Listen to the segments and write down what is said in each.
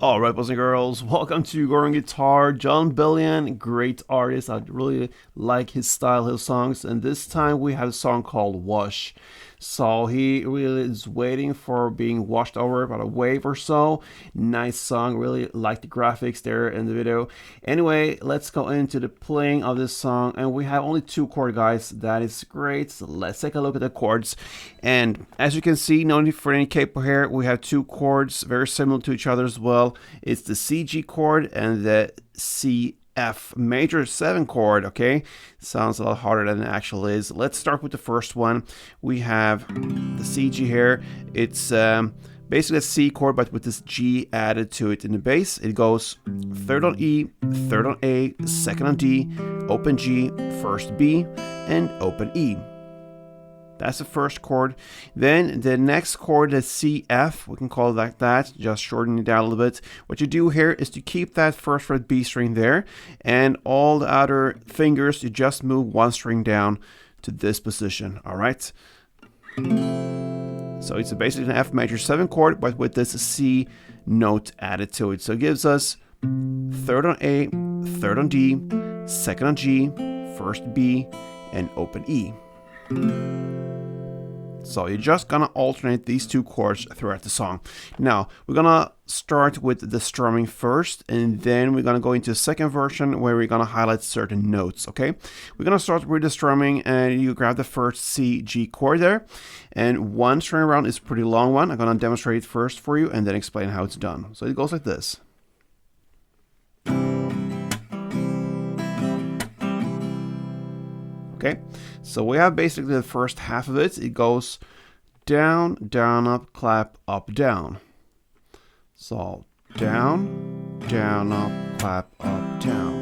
Alright, boys and girls, welcome to Goran Guitar. Jon Bellion, great artist. I really like his style, his songs, and this time we have a song called Wash. So he really is waiting for being washed over by a wave or so. Nice song, really like the graphics there in the video. Anyway, let's go into the playing of this song, and we have only two chord, guys. That is great. So let's take a look at the chords. And as you can see, no need for any capo here. We have two chords very similar to each other as well. It's the C G chord and the C F major 7 chord. Okay, sounds a lot harder than it actually is. Let's start with the first one. We have the C G here. It's basically a C chord, but with this G added to it in the bass. It goes third on E, third on A, second on D, open G, first B, and open E. That's the first chord. Then the next chord is C F. We can call it like that, just shorten it down a little bit. What you do here is to keep that first fret B string there, and all the other fingers, you just move one string down to this position. All right. So it's basically an F major 7 chord, but with this C note added to it. So it gives us third on A, third on D, second on G, first B, and open E. So you're just gonna alternate these two chords throughout the song. Now we're gonna start with the strumming first, and then we're gonna go into a second version where we're gonna highlight certain notes. Okay, we're gonna start with the strumming, and you grab the first C G chord there, and one string around is a pretty long one. I'm gonna demonstrate it first for you and then explain how it's done. So it goes like this. Okay, so we have basically the first half of it. It goes down, down, up, clap, up, down. So down, down, up, clap, up, down.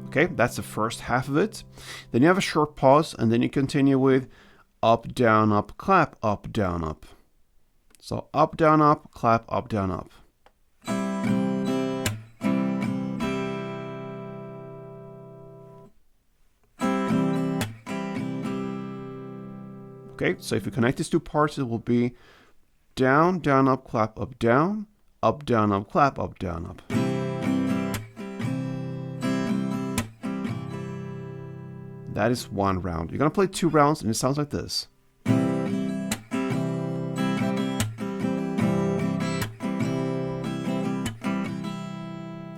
Okay, that's the first half of it. Then you have a short pause, and then you continue with up, down, up, clap, up, down, up. So up, down, up, clap, up, down, up. Okay, so if you connect these two parts, it will be down, down, up, clap, up, down, down, up, clap, up, down, up. That is one round. You're gonna play 2 rounds, and it sounds like this.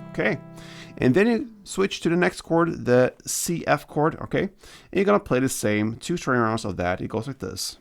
Okay, and then you switch to the next chord, the C F chord. Okay, and you're gonna play the same 2 string rounds of that. It goes like this.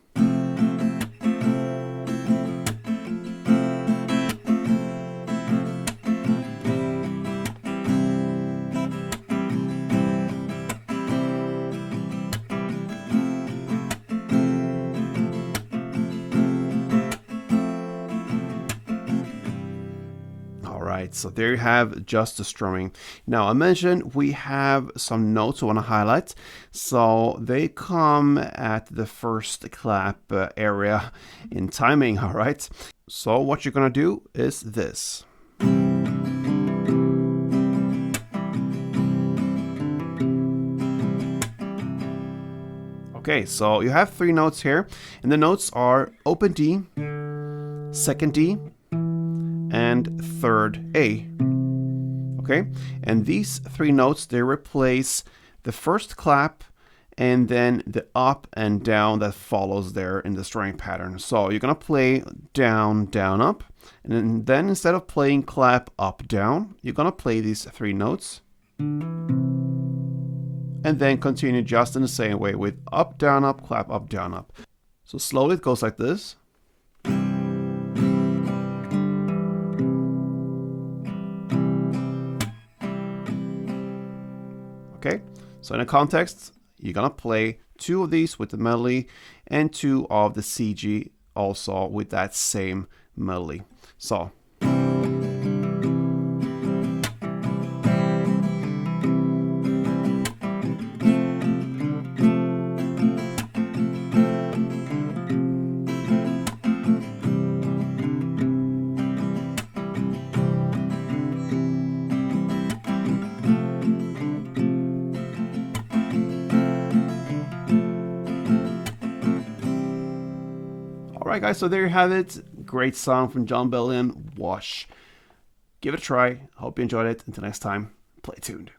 So there you have just the strumming. Now I mentioned we have some notes I want to highlight. So they come at the first clap area in timing, all right? So what you're gonna do is this. Okay, so you have 3 notes here, and the notes are open D, second D, and third A. Okay, and these 3 notes, they replace the first clap and then the up and down that follows there in the strumming pattern. So you're gonna play down, down, up, and then instead of playing clap, up, down, you're gonna play these 3 notes and then continue just in the same way with up, clap, up, down, up. So slowly it goes like this. Okay, so in a context, you're gonna play 2 of these with the melody and 2 of the CG also with that same melody. So. Alright guys, so there you have it. Great song from Jon Bellion, Wash. Give it a try. Hope you enjoyed it. Until next time, play tuned.